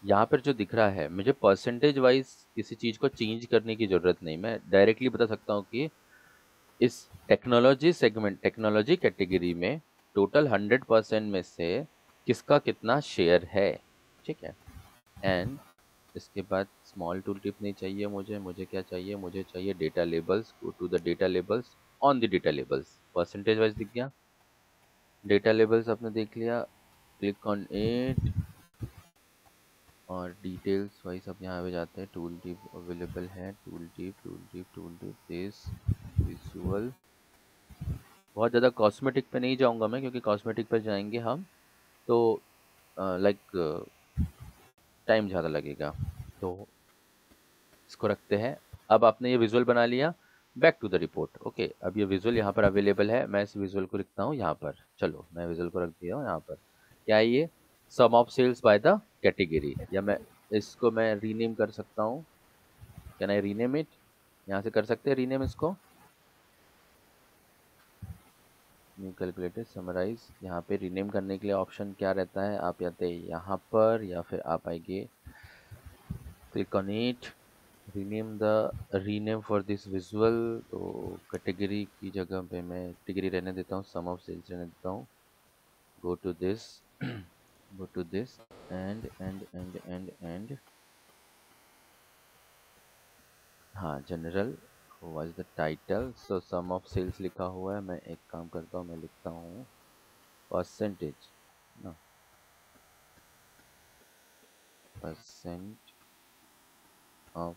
यहाँ पर जो दिख रहा है, मुझे परसेंटेज वाइज किसी चीज़ को चेंज करने की ज़रूरत नहीं, मैं डायरेक्टली बता सकता हूँ कि इस टेक्नोलॉजी सेगमेंट, टेक्नोलॉजी कैटेगरी में टोटल 100% में से किसका कितना शेयर है। ठीक है, एंड इसके बाद स्मॉल टूल टिप नहीं चाहिए मुझे, मुझे क्या चाहिए, मुझे चाहिए data labels. Go to the data labels, on the data labels percentage wise दिख गया, डेटा लेबल्स आपने देख लिया, क्लिक ऑन इट और डिटेल्स वाइज अब यहाँ पे जाते हैं। टूल टिप अवेलेबल है, टूल टिप दिस विजुअल। बहुत ज़्यादा कॉस्मेटिक पे नहीं जाऊँगा मैं, क्योंकि कॉस्मेटिक पे जाएंगे हम तो लाइक टाइम ज़्यादा लगेगा, तो इसको रखते हैं। अब आपने ये विजुअल बना लिया, back to the report. Okay, अब ये विजुअल यहाँ पर अवेलेबल है, मैं इस विजुअल को लिखता हूँ यहाँ पर। चलो मैं विजुअल को रख दिया हूँ यहाँ पर। क्या है ये? Sum of sales by the category, या मैं इसको मैं रीनेम कर सकता हूँ, कैन आई रीनेम इट? यहाँ से कर सकते हैं रीनेम इसको, न्यू कैलकुलेटर समराइज। यहाँ पे रीनेम करने के लिए ऑप्शन क्या रहता है, आप आते हैं यहाँ पर या फिर आप आएंगे click on it, rename the, rename for this visual. तो कैटेगरी की जगह पे मैं कैटेगरी रहने देता हूँ, सम ऑफ सेल्स रहने देता हूँ। Go to this go to this and हाँ, general was the title, so sum of sales लिखा हुआ है। मैं एक काम करता हूँ, मैं लिखता हूँ परसेंटेज ना, परसेंट ऑफ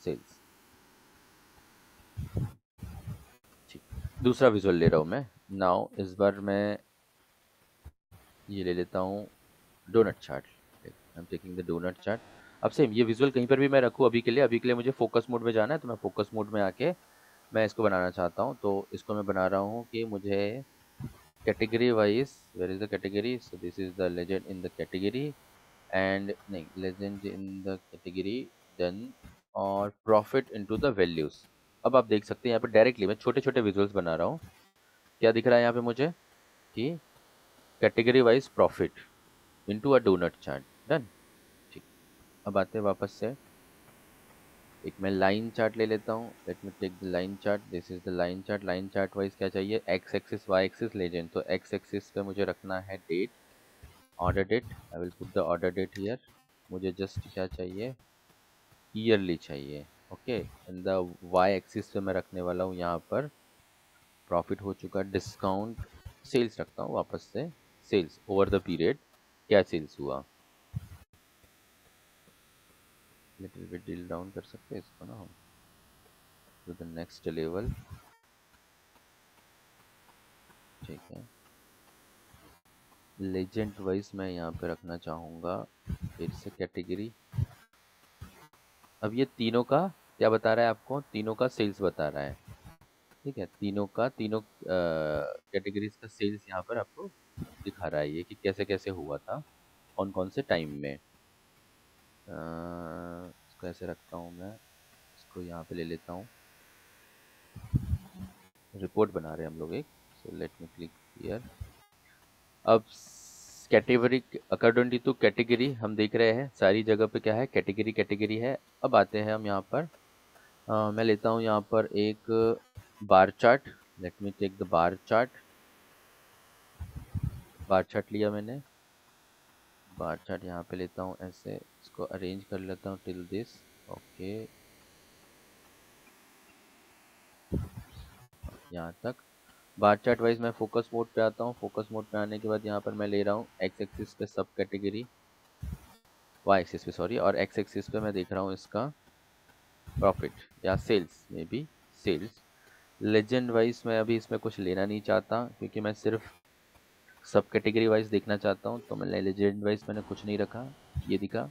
सेल्स। ठीक, दूसरा विजुअल ले रहा हूँ मैं। नाउ इस बार मैं ये ले लेता हूँ donut chart, I am taking the donut chart. अब सेम ये विजुअल कहीं पर भी मैं रखूँ, अभी के लिए मुझे फोकस मोड में जाना है, तो मैं फोकस मोड में आके मैं इसको बनाना चाहता हूँ। तो इसको मैं बना रहा हूँ कि मुझे category wise, where is the category, so this is the legend in the category and नहीं, legend in the category then और प्रॉफिट इनटू द वैल्यूज। अब आप देख सकते हैं यहाँ पे डायरेक्टली मैं छोटे छोटे विजुअल्स बना रहा हूँ। क्या दिख रहा है यहाँ पे मुझे कि category wise profit into a donut chart. Done. ठीक। अब आते हैं वापस से, एक मैं लाइन चार्ट ले लेता हूँ। Let me take the line chart, this is the line chart. Line chart wise क्या चाहिए, X axis Y axis legend. तो एक्स एक्सिस पे मुझे रखना है date, order date. I will put the order date here. मुझे just क्या चाहिए, ईयरली चाहिए। Okay, in the Y axis पे मैं रखने वाला हूँ यहाँ पर प्रॉफिट हो चुका, डिस्काउंट सेल्स रखता हूँ वापस से। सेल्स ओवर द पीरियड, क्या सेल्स हुआ। लिटिल बिट डील डाउन कर सकते हैं इसको ना हम टू द नेक्स्ट लेवल। ठीक है, लेजेंड वाइज मैं यहाँ पे रखना चाहूँगा फिर से कैटेगरी। अब ये तीनों का क्या बता रहा है आपको, तीनों का सेल्स बता रहा है। ठीक है, तीनों का तीनों कैटेगरीज का सेल्स यहाँ पर आपको दिखा रहा है, ये कि कैसे कैसे हुआ था, कौन कौन से टाइम में। इसको ऐसे रखता हूँ मैं, इसको यहाँ पे ले लेता हूँ। रिपोर्ट बना रहे हैं हम लोग एक, सो लेट मी क्लिक हियर। अब कैटेगरी अकॉर्डिंग टू कैटेगरी हम देख रहे हैं सारी जगह पे क्या है, कैटेगरी कैटेगरी है। अब आते हैं हम यहाँ पर, मैं लेता हूँ यहाँ पर एक bar chart. Let me take the bar chart. Bar chart लिया मैंने, बार चार्ट यहाँ पे लेता हूँ, ऐसे इसको अरेंज कर लेता हूँ टिल दिस। ओके, यहाँ तक बार चार्ट वाइज मैं फोकस मोड पे आता हूँ। फोकस मोड पे आने के बाद यहाँ पर मैं ले रहा हूँ एक्स एक्सिस पे सब कैटेगरी, वाई एक्सिस पे सॉरी, और एक्स एक्सिस पे मैं देख रहा हूँ इसका प्रॉफिट या सेल्स में भी सेल्स। लेजेंड वाइज मैं अभी इसमें कुछ लेना नहीं चाहता क्योंकि मैं सिर्फ सब कैटेगरी वाइज देखना चाहता हूँ, तो मैंने लेजेंड वाइज मैंने कुछ नहीं रखा, ये दिखा।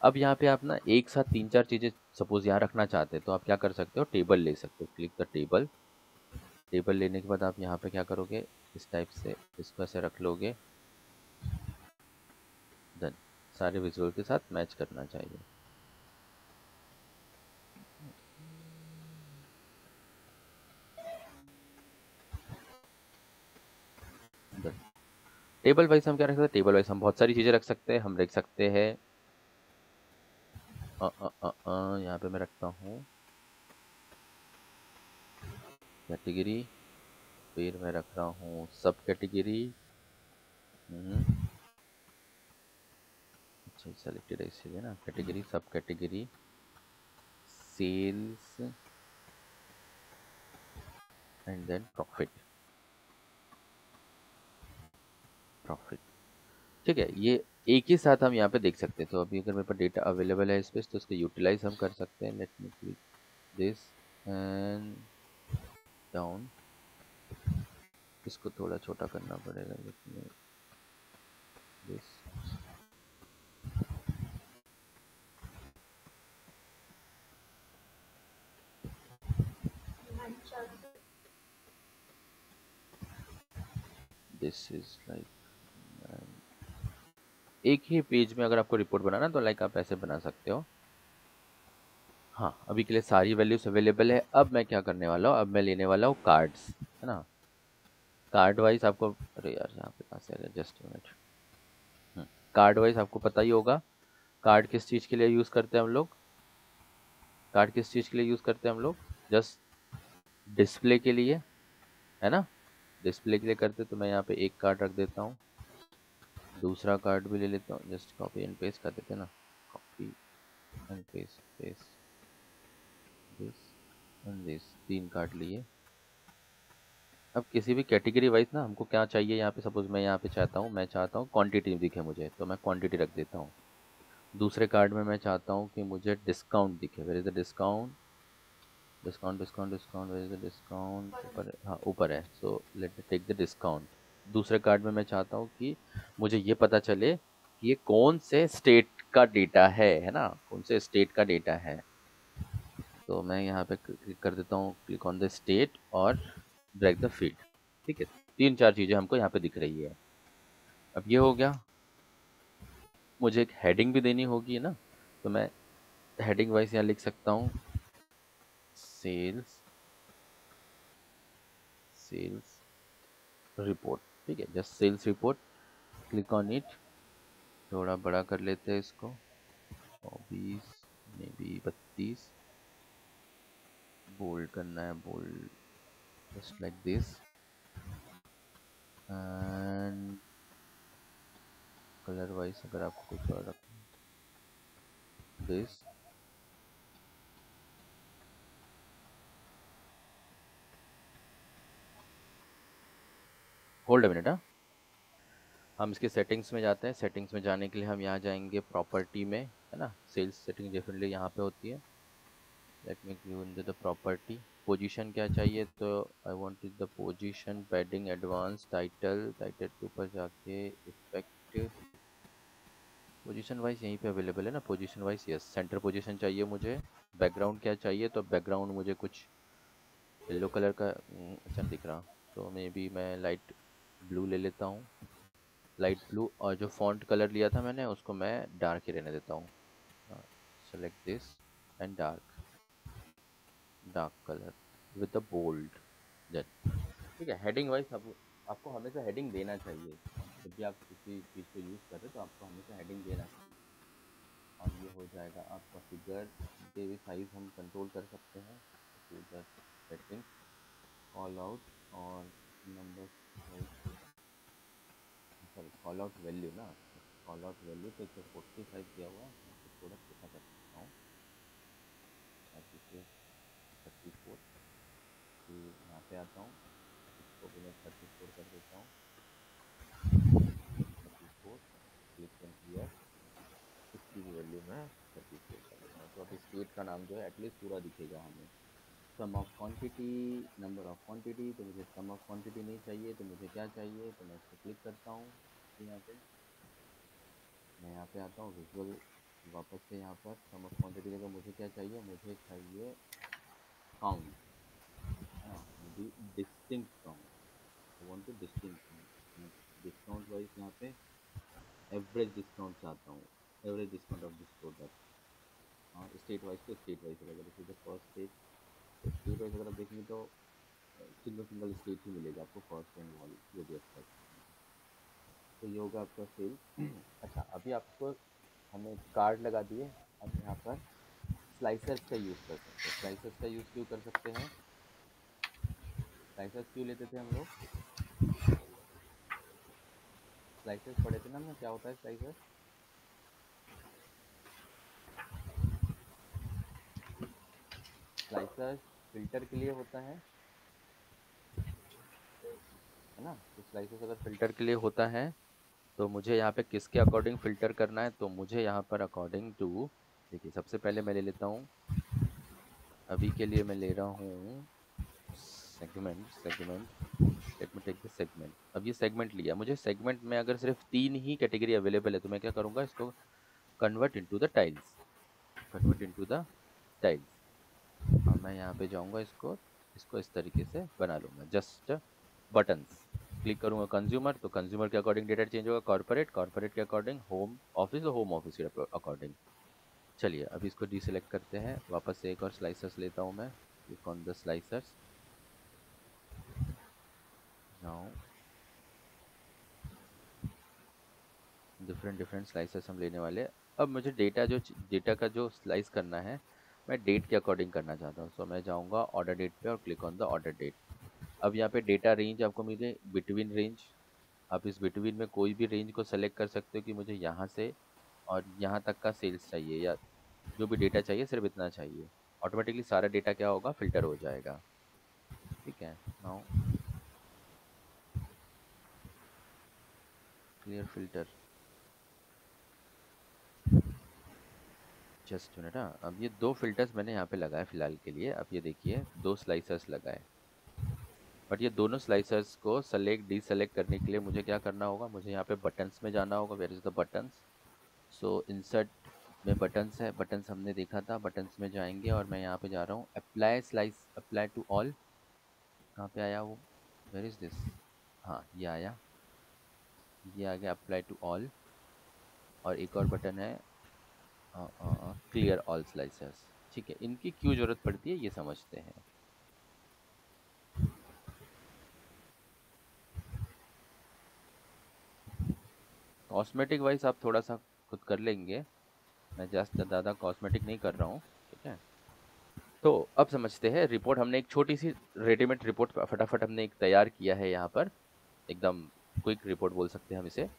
अब यहाँ पे आप ना एक साथ तीन चार चीज़ें सपोज यहाँ रखना चाहते हैं तो आप क्या कर सकते हो, टेबल ले सकते हो। Click the table. टेबल लेने के बाद आप यहाँ पे क्या करोगे, इस टाइप से इसको ऐसे रख लोगे। देन सारे विजुअल के साथ मैच करना चाहिए। देन टेबल वाइज हम क्या रख सकते हैं, टेबल वाइज हम बहुत सारी चीज़ें रख सकते हैं। हम रख सकते हैं यहाँ पे मैं रखता हूँ कैटेगरी, फिर मैं रख रहा हूँ सब कैटेगरी। अच्छा सेलेक्टेड है इसीलिए ना, कैटेगरी सब category sales and then profit. Profit ठीक है, ये एक ही साथ हम यहाँ पे देख सकते हैं। तो अभी अगर मेरे पास डेटा अवेलेबल है इस पे तो इसको यूटिलाइज हम कर सकते हैं। Let me click this and down. इसको थोड़ा छोटा करना पड़ेगा, let me this. This is like, एक ही पेज में अगर आपको रिपोर्ट बनाना तो लाइक आप ऐसे बना सकते हो। हाँ, अभी के लिए सारी वैल्यूज अवेलेबल है। अब मैं क्या करने वाला हूँ, अब मैं लेने वाला हूँ कार्ड्स, है ना। कार्ड वाइज आपको, अरे यार यहाँ पे कहाँ से आ गया, जस्ट मिनट। कार्ड वाइज आपको पता ही होगा कार्ड किस चीज़ के लिए यूज़ करते हैं हम लोग। कार्ड किस चीज़ के लिए यूज़ करते हैं हम लोग, जस्ट डिस्प्ले के लिए, है ना। डिस्प्ले के लिए करते, तो मैं यहाँ पे एक कार्ड रख देता हूँ, दूसरा कार्ड भी ले लेता हूँ। जस्ट कॉपी एंड पेस्ट कर देते हैं ना, copy and paste, paste this and this, तीन कार्ड लिए। अब किसी भी कैटेगरी वाइज ना हमको क्या चाहिए, यहाँ पे सपोज मैं यहाँ पे चाहता हूँ, मैं चाहता हूँ क्वांटिटी दिखे मुझे, तो मैं क्वांटिटी रख देता हूँ। दूसरे कार्ड में मैं चाहता हूँ कि मुझे डिस्काउंट दिखे, where is the discount, discount discount discount, where is the discount, ऊपर है, हाँ ऊपर है। So let me take the discount. दूसरे कार्ड में मैं चाहता हूँ कि मुझे ये पता चले कि ये कौन से स्टेट का डेटा है ना, कौन से स्टेट का डेटा है। तो मैं यहाँ पे क्लिक कर देता हूँ, क्लिक ऑन द स्टेट और ड्रैग द फीड। ठीक है, तीन चार चीज़ें हमको यहाँ पे दिख रही है। अब ये हो गया, मुझे एक हेडिंग भी देनी होगी ना, तो मैं हेडिंग वाइज यहाँ लिख सकता हूँ सेल्स सेल्स रिपोर्ट, ठीक है, just sales report, click on it. थोड़ा बड़ा कर लेते हैं इसको, 20 मे बी 32, बोल्ड करना है, bold just like this, and colour wise अगर आपको कुछ और रखना, दिस, होल्ड अ मिनट। हम इसके सेटिंग्स में जाते हैं। सेटिंग्स में जाने के लिए हम यहाँ जाएंगे प्रॉपर्टी में, है ना, सेल्स सेटिंग डेफिनेटली यहाँ पे होती है। Let me go into the property. Position क्या चाहिए, तो I want the position, padding, advance, title, title के ऊपर जाके इफेक्ट, पोजीशन वाइज यहीं पे अवेलेबल है ना, position wise, yes, centre position चाहिए मुझे। बैकग्राउंड क्या चाहिए, तो बैकग्राउंड मुझे कुछ येलो कलर का अच्छा नहीं दिख रहा, तो मे बी मैं लाइट ब्लू ले लेता हूँ, लाइट ब्लू। और जो फॉन्ट कलर लिया था मैंने उसको मैं डार्क ही रहने देता हूँ। Select this and dark, dark colour with the bold, then ठीक है। हेडिंग वाइज आपको हमेशा हेडिंग देना चाहिए, जब भी आप किसी चीज़ को यूज़ कर रहे हो तो आपको हमेशा हेडिंग देना चाहिए। और ये हो जाएगा आपका फिगर के भी साइज हम कंट्रोल कर सकते हैं, सेटिंग्स, कॉल आउट और number, sorry call out value ना, कॉल आउट वैल्यू तो 145 दिया हुआ है, मैं इसको थोड़ा छोटा कर सकता हूँ, 34, फिर यहाँ पे आता हूँ, इसको भी मैं 34 कर देता हूँ, 34, क्लिक एंड क्लियर, इसकी भी वैल्यू मैं 34 कर देता हूँ। तो अब स्टेट का नाम जो है एटलीस्ट पूरा दिखेगा हमें। Sum of quantity, number of quantity, तो मुझे सम ऑफ क्वांटिटी नहीं चाहिए, तो मुझे क्या चाहिए, तो मैं इसको क्लिक करता हूँ यहाँ पे, मैं यहाँ पे आता हूँ विजुअल, वापस से यहाँ पर सम ऑफ क्वांटिटी जगह मुझे क्या चाहिए, मुझे चाहिए काउंट, है ना, distinct count, I want two distinct count. मैं डिस्काउंट वाइज यहाँ पे एवरेज डिस्काउंट चाहता हूँ, average discount of this product. हाँ, स्टेट वाइज तो स्टेट वाइज रहेगा, जैसे द फर्स्ट स्टेट, तो स्टेट वाइज अगर आप देखेंगे तो सिंगल सिंगल स्टेट ही मिलेगा आपको, फर्स्ट एंड ऑल जो भी एक्सपेक्ट करेंगे। तो ये होगा आपका सेल। अच्छा, अभी आपको हमें कार्ड लगा दिए, अब यहाँ पर स्लाइसर्स का यूज़ कर सकते हैं। स्लाइसर्स का यूज़ क्यों कर सकते हैं, स्लाइसर्स क्यों लेते थे हम लोग, स्लाइसर्स पढ़े थे ना हमने, क्या होता है स्लाइसर्स, स्लाइसर्स फिल्टर के लिए होता है ना। तो स्लाइसर्स अगर फिल्टर के लिए होता है तो मुझे यहाँ पे किसके अकॉर्डिंग फ़िल्टर करना है, तो मुझे यहाँ पर अकॉर्डिंग टू, देखिए सबसे पहले मैं ले लेता हूँ, अभी के लिए मैं ले रहा हूँ segment, let me take the segment. अब ये सेगमेंट लिया, मुझे सेगमेंट में अगर सिर्फ 3 ही कैटेगरी अवेलेबल है तो मैं क्या करूँगा, इसको convert into the tiles, convert into the tiles. और मैं यहाँ पे जाऊँगा, इसको इसको इस तरीके से बना लूँगा, जस्ट बटन्स, क्लिक करूँगा कंज्यूमर, तो कंज्यूमर के अकॉर्डिंग डेटा चेंज होगा, कॉर्पोरेट, कॉर्पोरेट के अकॉर्डिंग होम ऑफिस, और होम ऑफिस के अकॉर्डिंग। चलिए अब इसको डीसेलेक्ट करते हैं, वापस से एक और स्लाइसर्स लेता हूँ मैं, click on the slicers, now different different slicers हम लेने वाले हैं। अब मुझे डेटा का जो स्लाइस करना है, मैं डेट के अकॉर्डिंग करना चाहता हूँ, सो मैं जाऊँगा ऑर्डर डेट पे और click on the order date. अब यहाँ पे डेटा रेंज आपको मिले, बिटवीन रेंज, आप इस बिटवीन में कोई भी रेंज को सेलेक्ट कर सकते हो कि मुझे यहाँ से और यहाँ तक का सेल्स चाहिए, या जो भी डेटा चाहिए सिर्फ इतना चाहिए, ऑटोमेटिकली सारा डेटा क्या होगा, फिल्टर हो जाएगा। ठीक है, now clear filter, just minute. हाँ, अब ये 2 फिल्टर्स मैंने यहाँ पे लगाए फिलहाल के लिए, अब ये देखिए 2 स्लाइसर्स लगाए, बट ये दोनों स्लाइसर्स को सेलेक्ट डीसेलेक्ट करने के लिए मुझे क्या करना होगा, मुझे यहाँ पे बटन्स में जाना होगा, where is the buttons, so insert में बटन्स है, बटन्स हमने देखा था, बटन्स में जाएंगे और मैं यहाँ पे जा रहा हूँ apply slice, apply to all, कहाँ पे आया वो, वेयर इज दिस, हाँ ये आया, ये आ गया अप्लाई टू ऑल। और एक और बटन है क्लियर ऑल स्लाइसर्स, ठीक है, इनकी क्यों जरूरत पड़ती है ये समझते हैं। कॉस्मेटिक वाइज आप थोड़ा सा खुद कर लेंगे, मैं जस्ट ज़्यादा कॉस्मेटिक नहीं कर रहा हूँ, ठीक है। तो अब समझते हैं रिपोर्ट। हमने एक छोटी सी रेडीमेड रिपोर्ट फटाफट हमने एक तैयार किया है यहाँ पर, एकदम क्विक रिपोर्ट बोल सकते हैं हम इसे।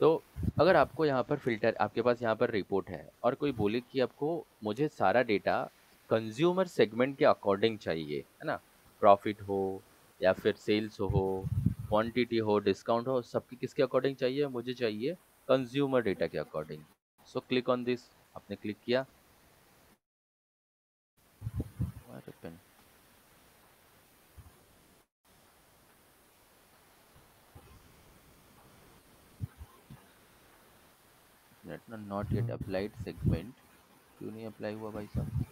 तो अगर आपको यहाँ पर फिल्टर, आपके पास यहाँ पर रिपोर्ट है और कोई बोले कि आपको मुझे सारा डेटा कंज्यूमर सेगमेंट के अकॉर्डिंग चाहिए, है ना, प्रॉफिट हो या फिर सेल्स हो, क्वांटिटी हो, डिस्काउंट हो, सबकी किसके अकॉर्डिंग चाहिए, मुझे चाहिए कंज्यूमर डेटा के according. So click on this, आपने क्लिक किया। अरे pen, not yet applied segment, क्यों नहीं अप्लाई हुआ भाई साहब?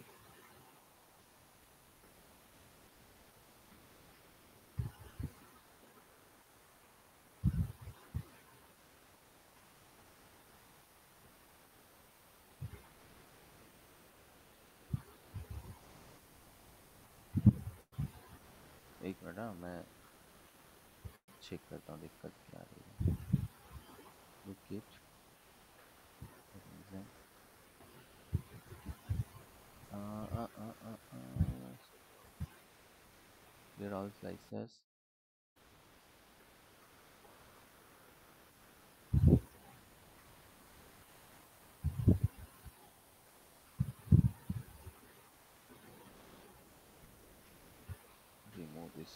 एक मिनट, हाँ मैं चेक करता हूँ दिक्कत क्या आ रही है। Wicket region, clear all slices, remove this।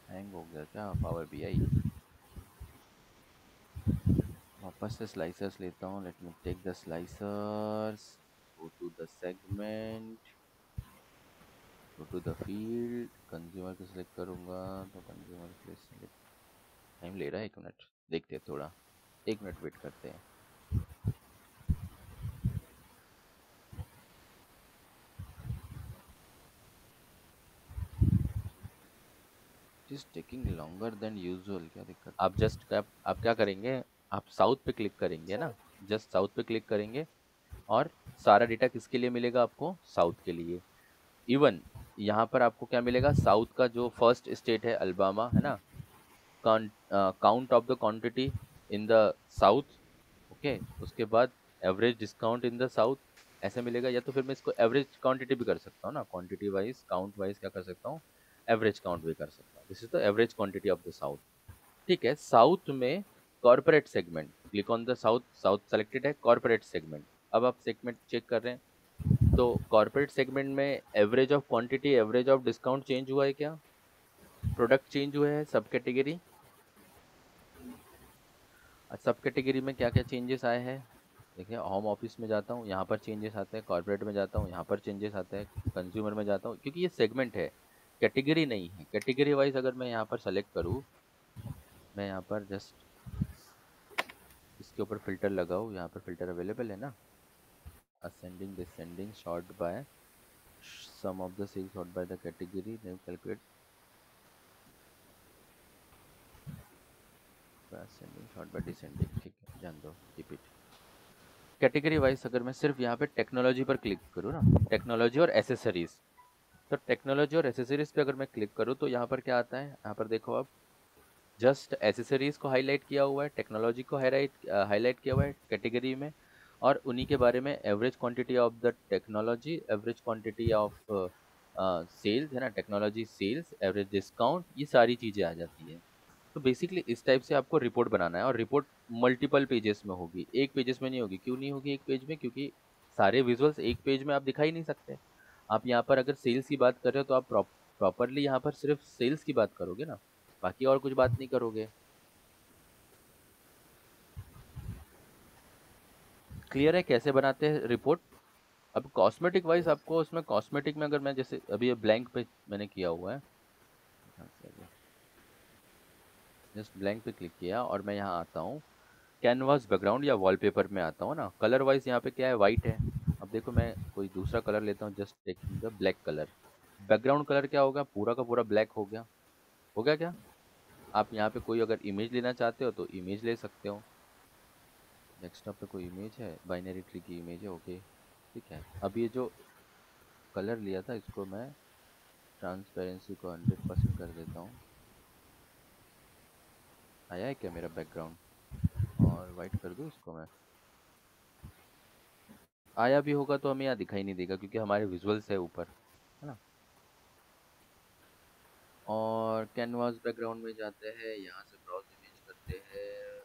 Hang हो गया क्या पावर बीआई? वापस से स्लाइसर्स लेता हूँ, let me take the slicers, go to the segment, go to the field, consumer को सिलेक्ट करूँगा तो कंज्यूमर के लिए सिलेक्ट, टाइम ले रहा है, 1 मिनट देखते हैं थोड़ा, 1 मिनट वेट करते हैं। Is taking longer than usual, क्या दिक्कत? आप जस्ट आप क्या करेंगे, आप साउथ पे क्लिक करेंगे ना, जस्ट साउथ पे क्लिक करेंगे और सारा डेटा किसके लिए मिलेगा आपको, साउथ के लिए। इवन यहाँ पर आपको क्या मिलेगा, साउथ का जो फर्स्ट स्टेट है अल्बामा, है ना, count of the quantity in the south, okay, उसके बाद average discount in the south, ऐसे मिलेगा। या तो फिर मैं इसको एवरेज क्वांटिटी भी कर सकता हूँ ना, क्वांटिटी वाइज काउंट वाइज क्या कर सकता हूँ, एवरेज काउंट भी कर सकता हूँ। This is the average quantity of the south. ठीक है, साउथ में corporate segment, click on the south, south selected है, कॉर्पोरेट सेगमेंट। अब आप सेगमेंट चेक कर रहे हैं तो कॉर्पोरेट सेगमेंट में average of quantity, average of discount change हुआ है क्या, प्रोडक्ट चेंज हुए हैं, सब कैटेगरी, सब कैटेगरी में क्या क्या चेंजेस आए हैं। देखिए, होम ऑफिस में जाता हूँ, यहाँ पर चेंजेस आते हैं, कॉर्पोरेट में जाता हूँ, यहाँ पर चेंजेस आते हैं, कंज्यूमर में जाता हूँ, क्योंकि ये सेगमेंट है, कैटेगरी नहीं है। कैटेगरी वाइज अगर मैं यहाँ पर सेलेक्ट करूँ, मैं यहाँ पर जस्ट इसके ऊपर फिल्टर लगाऊँ, यहाँ पर फिल्टर अवेलेबल है ना, ascending descending sort by sum of the sales, sort by the category, then calculate ascending sort by descending. ठीक है, जान दो, कीप इट। कैटेगरी वाइज अगर मैं सिर्फ यहाँ पे टेक्नोलॉजी पर क्लिक करूँ ना, टेक्नोलॉजी और एसेसरीज, तो टेक्नोलॉजी और एसेसरीज पे अगर मैं क्लिक करूँ तो यहाँ पर क्या आता है, यहाँ पर देखो आप, जस्ट एसेसरीज को हाईलाइट किया हुआ है, टेक्नोलॉजी को हाईलाइट किया हुआ है कैटेगरी में, और उन्हीं के बारे में average quantity of the technology, average quantity of sales, है ना, टेक्नोलॉजी सेल्स, एवरेज डिस्काउंट, ये सारी चीज़ें आ जाती है। तो बेसिकली इस टाइप से आपको रिपोर्ट बनाना है, और रिपोर्ट मल्टीपल पेजेस में होगी, एक पेजेस में नहीं होगी। क्यों नहीं होगी एक पेज में, क्योंकि सारे विजुअल्स एक पेज में आप दिखाई नहीं सकते। आप यहाँ पर अगर सेल्स की बात कर रहे हो तो आप प्रॉपरली यहाँ पर सिर्फ सेल्स की बात करोगे ना, बाकी और कुछ बात नहीं करोगे। क्लियर है कैसे बनाते हैं रिपोर्ट? अब कॉस्मेटिक वाइज आपको उसमें, कॉस्मेटिक में अगर मैं जैसे अभी ये ब्लैंक पे मैंने किया हुआ है, जस्ट ब्लैंक पे क्लिक किया और मैं यहाँ आता हूँ कैनवास बैकग्राउंड या वॉलपेपर में आता हूँ ना, कलर वाइज यहाँ पे क्या है, वाइट है। अब अब देखो मैं कोई दूसरा कलर लेता हूँ, just taking the black colour. Background colour क्या होगा, पूरा का पूरा ब्लैक हो गया। हो गया क्या? आप यहाँ पे कोई अगर इमेज लेना चाहते हो तो इमेज ले सकते हो। डेस्कटॉप पे कोई इमेज है, बाइनरी ट्री की इमेज है, ओके ठीक है। अब ये जो कलर लिया था इसको मैं ट्रांसपेरेंसी को 100% कर देता हूँ। आया है क्या मेरा बैकग्राउंड? और वाइट कर दूँ इसको मैं? आया भी होगा तो हमें यहाँ दिखाई नहीं देगा क्योंकि हमारे विजुअल्स है ऊपर, है ना। और कैनवास बैकग्राउंड में जाते हैं, यहाँ से ब्राउज इमेज करते हैं।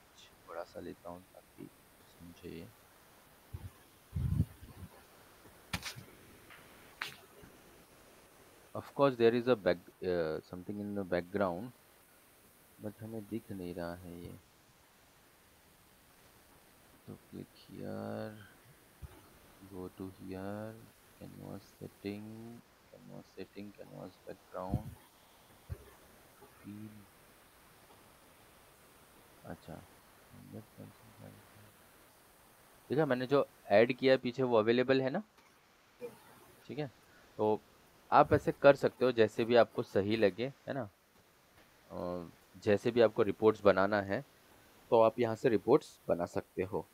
कुछ बड़ा सा लेता हूँ ताकि समझे। Of course there is a back something in the background, but हमें दिख नहीं रहा है ये। तो click here, go to here, canvas background, fill। अच्छा, 100% देखा मैंने जो ऐड किया है पीछे वो अवेलेबल है ना। ठीक है, तो आप ऐसे कर सकते हो जैसे भी आपको सही लगे, है ना। जैसे भी आपको रिपोर्ट्स बनाना है तो आप यहाँ से रिपोर्ट्स बना सकते हो।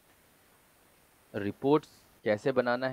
रिपोर्ट्स कैसे बनाना है